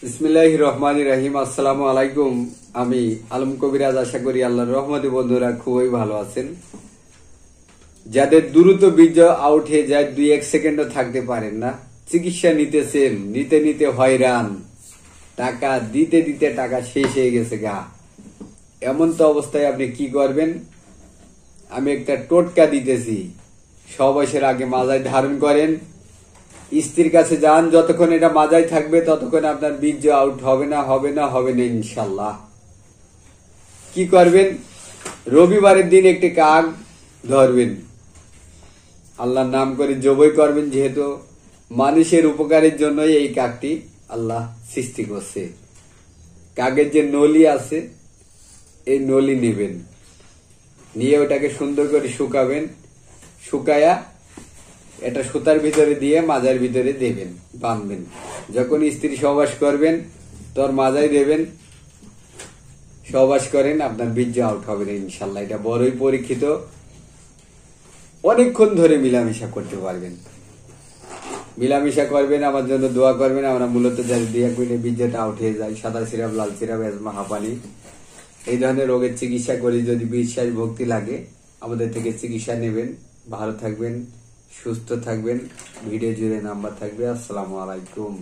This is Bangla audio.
বিসমিল্লাহির রহমানির রহিম। আসসালামু আলাইকুম। আমি আলম কবিরাজ। আশা করি আল্লাহর রহমতে বন্ধুরা খুবই ভালো আছেন। যাদের দ্রুত বীর্য আউট হয়ে যায়, 2-1 সেকেন্ডও থাকতে পারেন না, চিকিৎসা নিতেছেন, নিতে নিতে হয়রান, টাকা দিতে দিতে টাকা শেষ হয়ে গেছে গা, এমন তো অবস্থায় আপনি কি করবেন? আমি একটা টোটকা দিতেছি। সবশের আগে মাজায় ধারণ করেন, স্ত্রীর কাছে যান, যতক্ষণ এটা মাজায় থাকবে ততক্ষণ আপনার বীর্য আউট হবে না, হবে না, হবে না ইনশাল্লাহ। কি করবেন? রবিবারের দিন একটি কাক ধরবেন, আল্লাহর নাম করে জবাই করবেন, যেহেতু মানুষের উপকারের জন্যই এই কাকটি আল্লাহ সৃষ্টি করছে। কাকের যে নলি আছে, এই নলি নেবেন, নিয়ে ওটাকে সুন্দর করে শুকাবেন, শুকায়া এটা সুতার ভিতরে দিয়ে মাজার ভিতরে দেবেন, বাঁধবেন। যখন স্ত্রী সহবাস করবেন তোর মাজায় দেবেন, সহবাস করেন, আপনার বীর্য আউট হবে না ইনশাল্লাহ। এটা বড়ই পরীক্ষিত। অনেকক্ষণ ধরে মিলামিশা করতে পারবেন। মিলামিশা করবেন, আমার জন্য দোয়া করবেন। আমরা মূলত যাই 2-1 মিনিটে বীর্যটা আউট হয়ে যায়। সাদা সিরাপ, লাল সিরাপ, এজমা, হাঁপানি, এই ধরনের রোগের চিকিৎসা করি। যদি বিশ্বাস ভক্তি লাগে আমাদের থেকে চিকিৎসা নেবেন। ভালো থাকবেন, সুস্থ থাকবেন। ভিডিও জুড়ে নাম্বার থাকবে। আসসালামু আলাইকুম।